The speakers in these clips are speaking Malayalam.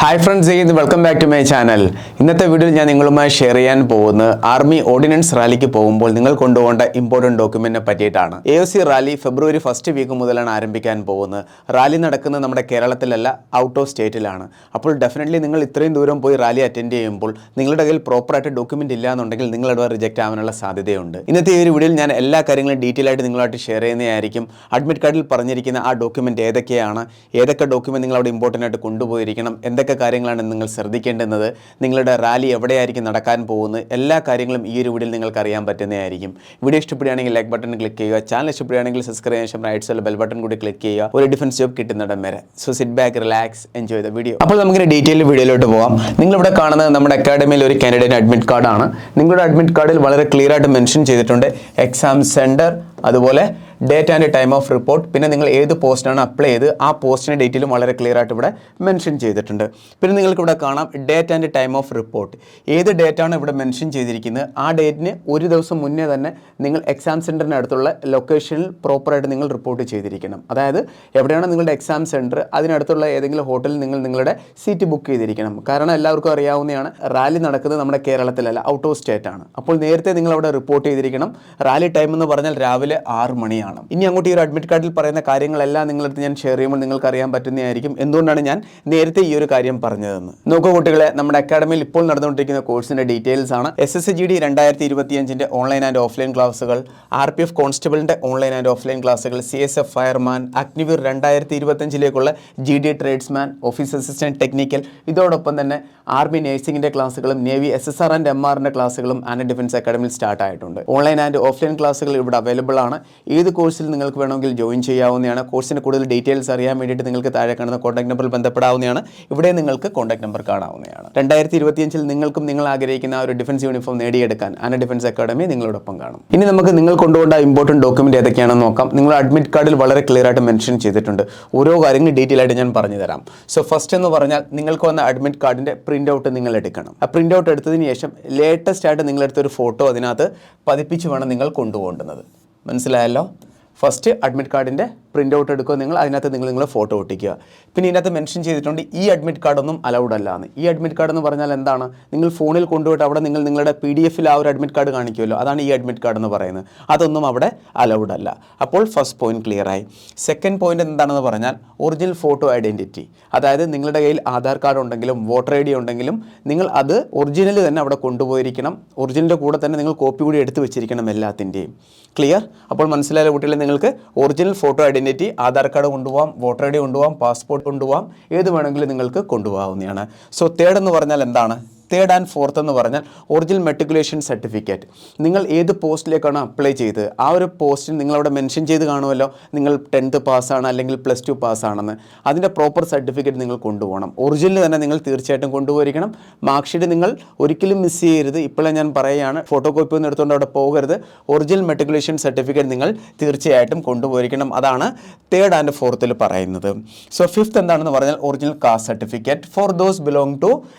Hi friends, welcome back to my channel. ഇന്നത്തെ വീഡിയോയിൽ ഞാൻ നിങ്ങളുമായി ഷെയർ ചെയ്യാൻ പോകുന്നത് ആർമി ഓർഡിനൻസ് റാലിക്ക് പോകുമ്പോൾ നിങ്ങൾ കൊണ്ടുപോകേണ്ട ഇമ്പോർട്ടൻറ്റ് ഡോക്യുമെന്റിനെ പറ്റിയിട്ടാണ്. AOC rally February first week മുതലാണ് ആരംഭിക്കാൻ പോകുന്നത്. റാലി നടക്കുന്നത് നമ്മുടെ കേരളത്തിലല്ല, ഔട്ട് ഓഫ് സ്റ്റേറ്റിലാണ്. അപ്പോൾ ഡെഫിനറ്റ്ലി നിങ്ങൾ ഇത്രയും ദൂരം പോയി റാലി അറ്റൻഡ് ചെയ്യുമ്പോൾ നിങ്ങളുടെ കയ്യിൽ പ്രോപ്പറായിട്ട് ഡോക്യുമെന്റ് ഇല്ല എന്നുണ്ടെങ്കിൽ നിങ്ങളുടെ റിജക്റ്റ് ആവാനുള്ള സാധ്യതയുണ്ട്. ഇന്നത്തെ ഈ ഒരു വീഡിയോയിൽ ഞാൻ എല്ലാ കാര്യങ്ങളും ഡീറ്റെയിൽ ആയിട്ട് നിങ്ങളായിട്ട് ഷെയർ ചെയ്യുന്നതായിരിക്കും. അഡ്മിറ്റ് കാർഡിൽ പറഞ്ഞിരിക്കുന്ന ആ ഡോക്യുമെന്റ് ഏതൊക്കെയാണ്, ഏതൊക്കെ ഡോക്യുമെന്റ് നിങ്ങൾ അവിടെ ഇമ്പോർട്ടൻ്റ് ആയിട്ട് കൊണ്ടുപോയിരിക്കണം, എന്തൊക്കെ കാര്യങ്ങളാണ് നിങ്ങൾ ശ്രദ്ധിക്കേണ്ടുന്നത്, നിങ്ങളുടെ റാലി എവിടെയായിരിക്കും നടക്കാൻ പോകുന്നത്, എല്ലാ കാര്യങ്ങളും ഈ ഒരു വീഡിയോയിൽ നിങ്ങൾക്ക് അറിയാൻ പറ്റുന്നതായിരിക്കും. വീഡിയോ ഇഷ്ടപ്പെടുകയാണെങ്കിൽ ലൈക്ക് ബട്ടൺ ക്ലിക്ക് ചെയ്യുക, ചാനൽ ഇഷ്ടപ്പെടുകയാണെങ്കിൽ സബ്സ്ക്രൈബ് ചെയ്യാൻ റൈറ്റ് സൈഡിൽ ബെൽ ബട്ടൺ കൂടി ക്ലിക്ക് ചെയ്യുക, ഒരു ഡിഫൻസ് ജോബ് കിട്ടുന്നിടം വരെ. So sit back, relax, enjoy the video. അപ്പോൾ നമുക്ക് ഡീറ്റെയിൽ വീഡിയോയിലോട്ട് പോകാം. നിങ്ങളിവിടെ കാണുന്നത് നമ്മുടെ അക്കാഡമിയിൽ ഒരു കാൻഡിഡേറ്റ് അഡ്മിറ്റ് കാർഡാണ്. നിങ്ങളുടെ അഡ്മിറ്റ് കാർഡിൽ വളരെ ക്ലിയർ ആയിട്ട് മെൻഷൻ ചെയ്തിട്ടുണ്ട് എക്സാം സെൻറ്റർ, അതുപോലെ date and time of report, പിന്നെ നിങ്ങൾ ഏത് പോസ്റ്റിനാണ് അപ്ലൈ ചെയ്ത് ആ പോസ്റ്റിൻ്റെ ഡീറ്റെയിലും വളരെ ക്ലിയർ ആയിട്ട് ഇവിടെ മെൻഷൻ ചെയ്തിട്ടുണ്ട്. പിന്നെ നിങ്ങൾക്ക് ഇവിടെ കാണാം date and time of report. ഏത് ഡേറ്റാണ് ഇവിടെ മെൻഷൻ ചെയ്തിരിക്കുന്നത് ആ ഡേറ്റിന് ഒരു ദിവസം മുന്നേ തന്നെ നിങ്ങൾ എക്സാം സെൻറ്ററിന് അടുത്തുള്ള ലൊക്കേഷനിൽ പ്രോപ്പറായിട്ട് നിങ്ങൾ റിപ്പോർട്ട് ചെയ്തിരിക്കണം. അതായത് എവിടെയാണ് നിങ്ങളുടെ എക്സാം സെൻറ്റർ അതിനടുത്തുള്ള ഏതെങ്കിലും ഹോട്ടലിൽ നിങ്ങൾ നിങ്ങളുടെ സീറ്റ് ബുക്ക് ചെയ്തിരിക്കണം. കാരണം എല്ലാവർക്കും അറിയാവുന്നതാണ്, റാലി നടക്കുന്നത് നമ്മുടെ കേരളത്തിലല്ല, ഔട്ട് ഓഫ് സ്റ്റേറ്റ് ആണ്. അപ്പോൾ നേരത്തെ നിങ്ങൾ അവിടെ റിപ്പോർട്ട് ചെയ്തിരിക്കണം. റാലി ടൈം എന്ന് പറഞ്ഞാൽ രാവിലെ 6 മണിയാണ്. ഇനി അങ്ങോട്ട് ഈ ഒരു അഡ്മിറ്റ് കാർഡിൽ പറയുന്ന കാര്യങ്ങളെല്ലാം നിങ്ങളടുത്ത് ഞാൻ ഷെയർ ചെയ്യുമ്പോൾ നിങ്ങൾക്ക് അറിയാൻ പറ്റുന്നതായിരിക്കും എന്തുകൊണ്ടാണ് ഞാൻ നേരത്തെ ഈ ഒരു കാര്യം പറഞ്ഞതെന്ന്. നോക്കൂ കുട്ടികളെ, നമ്മുടെ അക്കാഡമിയിൽ ഇപ്പോൾ നടന്നുകൊണ്ടിരിക്കുന്ന കോഴ്സിന്റെ ഡീറ്റെയിൽസ് ആണ്. SSGD 2025 ഓൺലൈൻ ആൻഡ് ഓഫ്ലൈൻ ക്ലാസുകൾ, RPF കോൺസ്റ്റബിളിന്റെ ഓൺലൈൻ ആൻഡ് ഓഫ്ലൈൻ ക്ലാസുകൾ, CSF fireman, Agniveer 2025 GD tradesman, office assistant technical, ഇതോടൊപ്പം തന്നെ ആർമി നേഴ്സിംഗിന്റെ ക്ലാസുകളും നേവി SSR ആൻഡ് MRന്റെ ക്ലാസുകളും ആൻഡ് ഡിഫൻസ് അക്കാഡമിയിൽ സ്റ്റാർട്ട് ആയിട്ടുണ്ട്. ഓൺലൈൻ ആൻഡ് ഓഫ്ലൈൻ ക്ലാസുകൾ ഇവിടെ അവൈലബിൾ ആണ്. ഏത് കോഴ്സിൽ നിങ്ങൾക്ക് വേണമെങ്കിൽ ജോയിൻ ചെയ്യാവുന്നതാണ്. കോഴ്സിന് കൂടുതൽ ഡീറ്റെയിൽസ് അറിയാൻ വേണ്ടിയിട്ട് നിങ്ങൾക്ക് താഴെ കാണുന്ന കോൺടാക്ട് നമ്പറിൽ ബന്ധപ്പെടാവുന്നതാണ്. ഇവിടെ നിങ്ങൾക്ക് കോൺടാക്ട് നമ്പർ കാണാവുന്നതാണ്. 2025 നിങ്ങൾക്കും നിങ്ങൾ ആഗ്രഹിക്കുന്ന ആ ഒരു ഡിഫൻസ് യൂണിഫോം നേടിയെടുക്കാൻ ആൻഡ് ഡിഫൻസ് അക്കാഡമി നിങ്ങളോടൊപ്പം കാണും. ഇനി നമുക്ക് നിങ്ങൾ കൊണ്ടുപോകേണ്ട ഇമ്പോർട്ടൻറ്റ് ഡോക്യുമെന്റ് ഏതൊക്കെയാണെന്ന് നോക്കാം. നിങ്ങൾ അഡ്മിറ്റ് കാർഡിൽ വളരെ ക്ലിയർ ആയിട്ട് മെൻഷൻ ചെയ്തിട്ടുണ്ട്. ഓരോ കാര്യങ്ങളും ഡീറ്റെയിൽ ആയിട്ട് ഞാൻ പറഞ്ഞു തരാം. സോ ഫസ്റ്റ് എന്ന് പറഞ്ഞാൽ നിങ്ങൾക്ക് വന്ന അഡ്മിറ്റ് കാർഡിന്റെ പ്രിന്റ് ഔട്ട് നിങ്ങൾ എടുക്കണം. ആ പ്രിന്റ് ഔട്ട് എടുത്തതിന് ശേഷം ലേറ്റസ്റ്റ് ആയിട്ട് നിങ്ങളെടുത്തൊരു ഫോട്ടോ അതിനകത്ത് പതിപ്പിച്ച് വേണം നിങ്ങൾ കൊണ്ടുപോകേണ്ടത്. മനസ്സിലായല്ലോ? ഫസ്റ്റ് അഡ്മിറ്റ് കാർഡിൻ്റെ പ്രിൻ്റ് ഔട്ട് എടുക്കുക, നിങ്ങൾ അതിനകത്ത് നിങ്ങൾ ഫോട്ടോ ഒട്ടിക്കുക. പിന്നെ ഇതിനകത്ത് മെൻഷൻ ചെയ്തിട്ടുണ്ട് ഈ അഡ്മിറ്റ് കാർഡൊന്നും അലൗഡ് അല്ല എന്ന്. ഈ അഡ്മിറ്റ് കാർഡ് എന്ന് പറഞ്ഞാൽ എന്താണ്? നിങ്ങൾ ഫോണിൽ കൊണ്ടുപോയിട്ട് അവിടെ നിങ്ങളുടെ PDF ആ ഒരു അഡ്മിറ്റ് കാർഡ് കാണിക്കുമല്ലോ, അതാണ് ഈ അഡ്മിറ്റ് കാർഡ് എന്ന് പറയുന്നത്. അതൊന്നും അവിടെ അലൗഡ് അല്ല. അപ്പോൾ ഫസ്റ്റ് പോയിന്റ് ക്ലിയർ ആയി. സെക്കൻഡ് പോയിന്റ് എന്താണെന്ന് പറഞ്ഞാൽ ഒറിജിനൽ ഫോട്ടോ ഐഡൻറ്റിറ്റി. അതായത് നിങ്ങളുടെ കയ്യിൽ ആധാർ കാർഡ് ഉണ്ടെങ്കിലും വോട്ടർ ID ഉണ്ടെങ്കിലും നിങ്ങൾ അത് ഒറിജിനൽ തന്നെ അവിടെ കൊണ്ടുപോയിരിക്കണം. ഒറിജിനലിൻ്റെ കൂടെ തന്നെ നിങ്ങൾ കോപ്പി കൂടി എടുത്ത് വെച്ചിരിക്കണം എല്ലാത്തിൻ്റെയും. ക്ലിയർ? അപ്പോൾ മനസ്സിലായ കുട്ടികളെ, നിങ്ങൾക്ക് original photo identity, Aadhaar card കൊണ്ടുപോകാം, വോട്ടർ ID കൊണ്ടുപോകാം, പാസ്പോർട്ട് കൊണ്ടുപോകാം, ഏത് വേണമെങ്കിലും നിങ്ങൾക്ക് കൊണ്ടുപോകാവുന്നതാണ്. സോ തേർഡ് എന്ന് പറഞ്ഞാൽ എന്താണ്? തേർഡ് ആൻഡ് ഫോർത്ത് എന്ന് പറഞ്ഞാൽ ഒറിജിനൽ മെട്രിക്കുലേഷൻ സർട്ടിഫിക്കറ്റ്. നിങ്ങൾ ഏത് പോസ്റ്റിലേക്കാണ് അപ്ലൈ ചെയ്ത് ആ ഒരു പോസ്റ്റിൽ നിങ്ങളവിടെ മെൻഷൻ ചെയ്ത് കാണുമല്ലോ, നിങ്ങൾ 10th പാസ്സാണ് അല്ലെങ്കിൽ +2 പാസ്സാണെന്ന്. അതിൻ്റെ പ്രോപ്പർ സർട്ടിഫിക്കറ്റ് നിങ്ങൾ കൊണ്ടുപോകണം. ഒറിജിനൽ തന്നെ നിങ്ങൾ തീർച്ചയായിട്ടും കൊണ്ടുപോയിരിക്കണം. മാർക്ക് ഷീറ്റ് നിങ്ങൾ ഒരിക്കലും മിസ് ചെയ്യരുത്. ഇപ്പോഴേ ഞാൻ പറയുകയാണ്, ഫോട്ടോ കോപ്പി ഒന്നും എടുത്തുകൊണ്ട് അവിടെ പോകരുത്. ഒറിജിനൽ മെട്രിക്കുലേഷൻ സർട്ടിഫിക്കറ്റ് നിങ്ങൾ തീർച്ചയായിട്ടും കൊണ്ടുപോയിരിക്കണം. അതാണ് തേർഡ് ആൻഡ് ഫോർത്തിൽ പറയുന്നത്. സോ ഫിഫ്ത്ത് എന്താണെന്ന് പറഞ്ഞാൽ original caste certificate for those belong to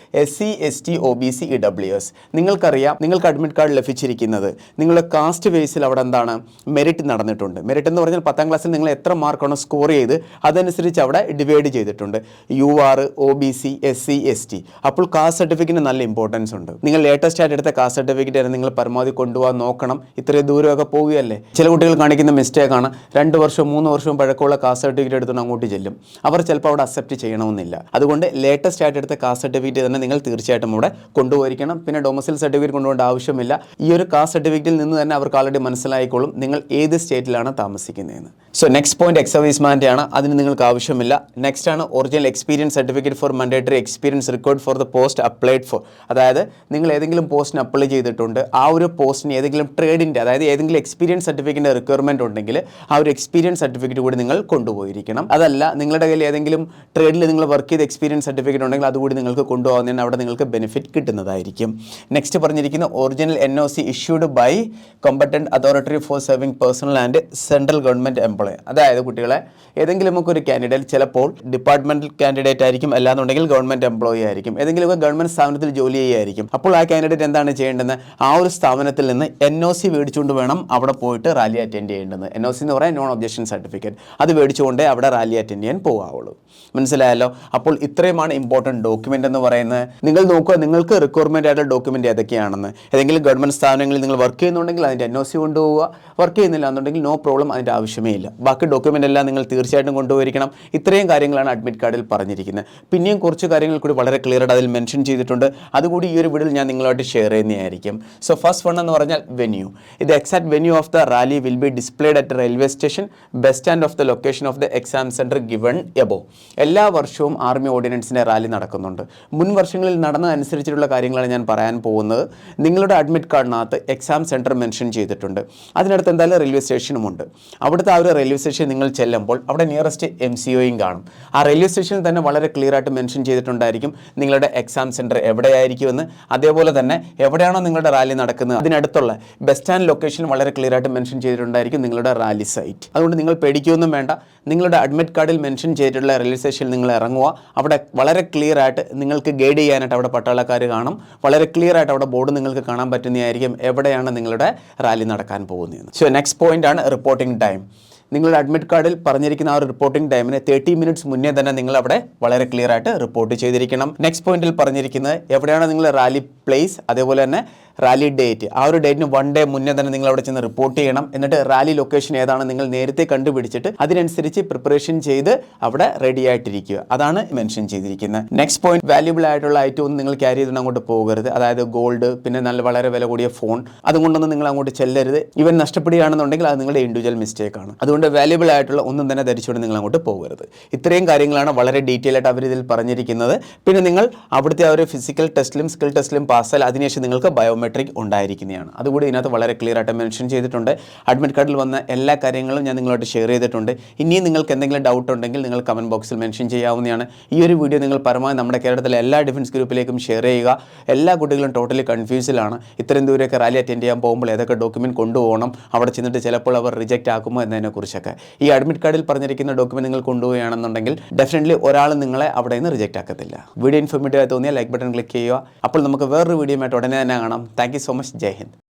SC ST OBC EWS. നിങ്ങൾക്കറിയാം, നിങ്ങൾക്ക് അഡ്മിറ്റ് കാർഡ് ലഭിച്ചിരിക്കുന്നത് നിങ്ങളുടെ കാസ്റ്റ് ബേസിൽ അവിടെ എന്താണ് മെറിറ്റ് നടന്നിട്ടുണ്ട്. മെറിറ്റ് എന്ന് പറഞ്ഞാൽ 10ാം ക്ലാസ്സിൽ നിങ്ങൾ എത്ര മാർക്കാണോ സ്കോർ ചെയ്ത് അതനുസരിച്ച് അവിടെ ഡിവൈഡ് ചെയ്തിട്ടുണ്ട്. UR, OBC, SC ST. അപ്പോൾ കാസ്റ്റ് സർട്ടിഫിക്കറ്റിന് നല്ല ഇമ്പോർട്ടൻസ് ഉണ്ട്. നിങ്ങൾ ലേറ്റസ്റ്റ് ആയിട്ട് എടുത്ത കാസ്റ്റ് സർട്ടിഫിക്കറ്റ് നിങ്ങൾ പരമാവധി കൊണ്ടുപോകാൻ നോക്കണം. ഇത്രയും ദൂരമൊക്കെ പോവുകയല്ലേ. ചില കുട്ടികൾ കാണിക്കുന്ന മിസ്റ്റേക്കാണ്, 2 വർഷവും 3 വർഷവും പഴക്കമുള്ള കാസ്റ്റ് സർട്ടിഫിക്കറ്റ് എടുത്തുകൊണ്ട് അങ്ങോട്ട് ചെല്ലും. അവർ ചിലപ്പോൾ അവിടെ അക്സെപ്റ്റ് ചെയ്യണമെന്നില്ല. അതുകൊണ്ട് ലേറ്റസ്റ്റ് ആയിട്ട് എടുത്ത കാസ്റ്റ് സർട്ടിഫിക്കറ്റ് തന്നെ നിങ്ങൾ തീർച്ചയായിട്ടും അവിടെ കൊണ്ടുപോയിരിക്കണം. പിന്നെ ഡൊമസൈൽ സർട്ടിഫിക്കറ്റ് കൊണ്ടുപോകേണ്ട ആവശ്യമില്ല. ഈ ഒരു കാസ്റ്റ് സർട്ടിഫിക്കറ്റിൽ നിന്ന് തന്നെ അവർക്ക് ആൾറെഡി മനസ്സിലായിക്കോളും നിങ്ങൾ ഏത് സ്റ്റേറ്റിലാണ് താമസിക്കുന്നതെന്ന്. സോ നെക്സ്റ്റ് പോയിന്റ് എക്സ് സർവീസ്മാൻ്റെ ആണ്. അതിന് നിങ്ങൾക്ക് ആവശ്യമില്ല. നെക്സ്റ്റ് ആണ് original experience certificate for mandatory experience required for the post applied for. അതായത് നിങ്ങൾ ഏതെങ്കിലും പോസ്റ്റിന് അപ്ലൈ ചെയ്തിട്ടുണ്ട്, ആ ഒരു പോസ്റ്റിന് ഏതെങ്കിലും ട്രേഡിൻ്റെ, അതായത് ഏതെങ്കിലും എക്സ്പീരിയൻസ് സർട്ടിഫിക്കറ്റിൻ്റെ റിക്വയർമെൻറ്റ് ഉണ്ടെങ്കിൽ ആ ഒരു എക്സ്പീരിയൻസ് സർട്ടിഫിക്കറ്റ് കൂടി നിങ്ങൾ കൊണ്ടുപോയിരിക്കണം. അതല്ല നിങ്ങളുടെ കയ്യിൽ ഏതെങ്കിലും ട്രേഡിൽ നിങ്ങൾ വർക്ക് ചെയ്ത എക്സ്പീരിയൻസ് സർട്ടിഫിക്കറ്റ് ഉണ്ടെങ്കിൽ അതുകൂടി നിങ്ങൾക്ക് കൊണ്ടുപോകുന്നതിന് അവിടെ നിങ്ങൾക്ക് ബെനിഫിറ്റ് സർട്ടിഫിക്കറ്റ് കിട്ടുന്നതായിരിക്കും. നെക്സ്റ്റ് പറഞ്ഞിരിക്കുന്ന original NOC issued by competent authority for serving personnel and central government employee. അതായത് കുട്ടികളെ ഏതെങ്കിലും ഒക്കെ ഒരു കാൻഡിഡേറ്റ് ചിലപ്പോൾ ഡിപ്പാർട്ട്മെന്റൽ കാൻഡിഡേറ്റ് ആയിരിക്കും, അല്ലാന്നുണ്ടെങ്കിൽ ഗവൺമെൻറ് എംപ്ലോയി ആയിരിക്കും, ഏതെങ്കിലുമൊക്കെ ഗവൺമെൻറ് സ്ഥാപനത്തിൽ ജോലി ചെയ്യുമായിരിക്കും. അപ്പോൾ ആ കാൻഡിഡേറ്റ് എന്താണ് ചെയ്യേണ്ടത്? ആ ഒരു സ്ഥാപനത്തിൽ നിന്ന് NOC മേടിച്ചുകൊണ്ട് വേണം അവിടെ പോയിട്ട് റാലി അറ്റൻഡ് ചെയ്യേണ്ടത്. NOC എന്ന് പറയാൻ നോൺ ഒബ്ജക്ഷൻ സർട്ടിഫിക്കറ്റ്. അത് മേടിച്ചുകൊണ്ടേ അവിടെ റാലി അറ്റൻഡ് ചെയ്യാൻ പോകാവുള്ളൂ. മനസ്സിലായല്ലോ? അപ്പോൾ ഇത്രയുമാണ് ഇമ്പോർട്ടൻറ്റ് ഡോക്യുമെൻ്റ് എന്ന് പറയുന്നത്. നിങ്ങൾ നോക്കുക, നിങ്ങൾക്ക് റിക്വയർമെൻ്റ് ആയിട്ടുള്ള ഡോക്യുമെൻ്റ് ഏതൊക്കെയാണെന്ന്. ഏതെങ്കിലും ഗവൺമെൻറ് സ്ഥാപനങ്ങളിൽ നിങ്ങൾ വർക്ക് ചെയ്യുന്നുണ്ടെങ്കിൽ അതിൻ്റെ NOC കൊണ്ടുപോവുക. വർക്ക് ചെയ്യുന്നില്ല എന്നുണ്ടെങ്കിൽ നോ പ്രോബ്ലം, അതിൻ്റെ ആവശ്യമേ ഇല്ല. ബാക്കി ഡോക്യുമെൻ്റ് എല്ലാം നിങ്ങൾ തീർച്ചയായിട്ടും കൊണ്ടുപോയിരിക്കണം. ഇത്രയും കാര്യങ്ങളാണ് അഡ്മിറ്റ് കാർഡിൽ പറഞ്ഞിരിക്കുന്നത്. പിന്നെയും കുറച്ച് കാര്യങ്ങൾ കൂടി വളരെ ക്ലിയർ ആയിട്ട് അതിൽ മെൻഷൻ ചെയ്തിട്ടുണ്ട്. അതുകൂടി ഈ ഒരു വീഡിയോയിൽ ഞാൻ നിങ്ങളുമായിട്ട് ഷെയർ ചെയ്യുന്നതായിരിക്കും. സോ ഫസ്റ്റ് വൺ എന്ന് പറഞ്ഞാൽ വെന്യൂ. ഇത് exact venue of the rally will be displayed at railway station bus stand of the location of the exam centre given above. എല്ലാ വർഷവും ആർമി ഓർഡിനൻസിൻ്റെ റാലി നടക്കുന്നുണ്ട്. മുൻ വർഷങ്ങളിൽ നടന്നതനുസരിച്ചിട്ടുള്ള കാര്യങ്ങളാണ് ഞാൻ പറയാൻ പോകുന്നത്. നിങ്ങളുടെ അഡ്മിറ്റ് കാർഡിനകത്ത് എക്സാം സെൻറ്റർ മെൻഷൻ ചെയ്തിട്ടുണ്ട്. അതിനടുത്ത് എന്തായാലും റെയിൽവേ സ്റ്റേഷനുമുണ്ട്. അവിടുത്തെ ആ ഒരു റെയിൽവേ സ്റ്റേഷൻ നിങ്ങൾ ചെല്ലുമ്പോൾ അവിടെ നിയറസ്റ്റ് MCOയും കാണും. ആ റെയിൽവേ സ്റ്റേഷനിൽ തന്നെ വളരെ ക്ലിയർ ആയിട്ട് മെൻഷൻ ചെയ്തിട്ടുണ്ടായിരിക്കും നിങ്ങളുടെ എക്സാം സെൻറ്റർ എവിടെയായിരിക്കുമെന്ന്. അതേപോലെ തന്നെ എവിടെയാണോ നിങ്ങളുടെ റാലി നടക്കുന്നത് അതിനടുത്തുള്ള ബസ് സ്റ്റാൻഡ് ലൊക്കേഷൻ വളരെ ക്ലിയർ ആയിട്ട് മെൻഷൻ ചെയ്തിട്ടുണ്ടായിരിക്കും നിങ്ങളുടെ റാലി സൈറ്റ്. അതുകൊണ്ട് നിങ്ങൾ പേടിക്കുകയൊന്നും വേണ്ട. നിങ്ങളുടെ അഡ്മിറ്റ് കാർഡിൽ മെൻഷൻ ചെയ്തിട്ടുള്ള റെയിൽവേ സ്റ്റേഷനിൽ നിങ്ങൾ ഇറങ്ങുക. അവിടെ വളരെ ക്ലിയർ ആയിട്ട് നിങ്ങൾക്ക് ഗൈഡ് ചെയ്യാനായിട്ട് അവിടെ പട്ടാളക്കാർ കാണും. വളരെ ക്ലിയർ ആയിട്ട് അവിടെ ബോർഡ് നിങ്ങൾക്ക് കാണാൻ പറ്റുന്നതായിരിക്കും എവിടെയാണ് നിങ്ങളുടെ റാലി നടക്കാൻ പോകുന്നത്. സോ നെക്സ്റ്റ് പോയിന്റ് ആണ് റിപ്പോർട്ടിംഗ് ടൈം. നിങ്ങളുടെ അഡ്മിറ്റ് കാർഡിൽ പറഞ്ഞിരിക്കുന്ന ആ ഒരു റിപ്പോർട്ടിംഗ് ടൈമിന് 30 മിനിറ്റ്സ് മുന്നേ തന്നെ നിങ്ങൾ അവിടെ വളരെ ക്ലിയർ ആയിട്ട് റിപ്പോർട്ട് ചെയ്തിരിക്കണം. നെക്സ്റ്റ് പോയിന്റിൽ പറഞ്ഞിരിക്കുന്നത് എവിടെയാണ് നിങ്ങൾ റാലി പ്ലേസ്, അതേപോലെ തന്നെ റാലി ഡേറ്റ്. ആ ഒരു ഡേറ്റിന് 1 ഡേ മുന്നേ തന്നെ നിങ്ങൾ അവിടെ ചെന്ന് റിപ്പോർട്ട് ചെയ്യണം. എന്നിട്ട് റാലി ലൊക്കേഷൻ ഏതാണ് നിങ്ങൾ നേരത്തെ കണ്ടുപിടിച്ചിട്ട് അതിനനുസരിച്ച് പ്രിപ്പറേഷൻ ചെയ്ത് അവിടെ റെഡി ആയിട്ടിരിക്കുക. അതാണ് മെൻഷൻ ചെയ്തിരിക്കുന്നത്. നെക്സ്റ്റ് പോയിന്റ്, വാല്യുബിൾ ആയിട്ടുള്ള ഐറ്റം ഒന്നും നിങ്ങൾ ക്യാരി ചെയ്തുകൊണ്ട് അങ്ങോട്ട് പോകരുത്. അതായത് ഗോൾഡ്, പിന്നെ നല്ല വളരെ വില കൂടിയ ഫോൺ, അതുകൊണ്ടൊന്നും നിങ്ങൾ അങ്ങോട്ട് ചെല്ലരുത്. ഇവൻ നഷ്ടപ്പെടുകയാണെന്നുണ്ടെങ്കിൽ അത് നിങ്ങളുടെ ഇൻഡിവിജ്വൽ മിസ്റ്റേക്ക് ആണ്. അതുകൊണ്ട് വാല്യുബിൾ ആയിട്ടുള്ള ഒന്നും തന്നെ ധരിച്ചുകൊണ്ട് നിങ്ങൾ അങ്ങോട്ട് പോകരുത്. ഇത്രയും കാര്യങ്ങളാണ് വളരെ ഡീറ്റെയിൽ ആയിട്ട് അവർ ഇതിൽ പറഞ്ഞിരിക്കുന്നത്. പിന്നെ നിങ്ങൾ അവിടുത്തെ ആ ഒരു ഫിസിക്കൽ ടെസ്റ്റിലും സ്കിൽ ടെസ്റ്റിലും പാസ്സാൽ അതിനുശേഷം നിങ്ങൾക്ക് ബയോമെട്രിക് ഉണ്ടായിരിക്കുന്നതാണ്. അതുകൂടി ഇതിനകത്ത് വളരെ ക്ലിയർ ആയിട്ട് മെൻഷൻ ചെയ്തിട്ടുണ്ട്. അഡ്മിറ്റ് കാർഡിൽ വന്ന എല്ലാ കാര്യങ്ങളും ഞാൻ നിങ്ങളോട് ഷെയർ ചെയ്തിട്ടുണ്ട്. ഇനിയും നിങ്ങൾക്ക് എന്തെങ്കിലും ഡൗട്ട് ഉണ്ടെങ്കിൽ നിങ്ങൾ കമൻറ്റ് ബോക്സിൽ മെൻഷൻ ചെയ്യാവുന്നതാണ്. ഈ ഒരു വീഡിയോ നിങ്ങൾ പരമാവധി നമ്മുടെ കേരളത്തിലെ എല്ലാ ഡിഫൻസ് ഗ്രൂപ്പിലേക്കും ഷെയർ ചെയ്യുക. എല്ലാ കുട്ടികളും ടോട്ടലി കൺഫ്യൂസിലാണ്. ഇത്രയും ദൂരമൊക്കെ റാലി അറ്റൻഡ് ചെയ്യാൻ പോകുമ്പോൾ ഏതൊക്കെ ഡോക്യുമെൻറ്റ് കൊണ്ടുപോകണം, അവിടെ ചെന്നിട്ട് ചിലപ്പോൾ അവർ റിജക്റ്റ് ആക്കുമോ എന്നതിനെക്കുറിച്ചൊക്കെ. ഈ അഡ്മിറ്റ് കാർഡിൽ പറഞ്ഞിരിക്കുന്ന ഡോക്യുമെൻറ്റ് നിങ്ങൾ കൊണ്ടുപോവുകയാണെന്നുണ്ടെങ്കിൽ ഡെഫിനറ്റ്ലി ഒരാൾ നിങ്ങളെ അവിടെ നിന്ന് റിജക്റ്റ് ആക്കത്തില്ല. വീഡിയോ ഇൻഫോർമേറ്റീവ് ആയി തോന്നിയാൽ ലൈക്ക് ബട്ടൺ ക്ലിക്ക് ചെയ്യുക. അപ്പോൾ നമുക്ക് വേറൊരു വീഡിയോ ആയിട്ട് ഉടനെ തന്നെ കാണാം. Thank you so much. Jai Hind.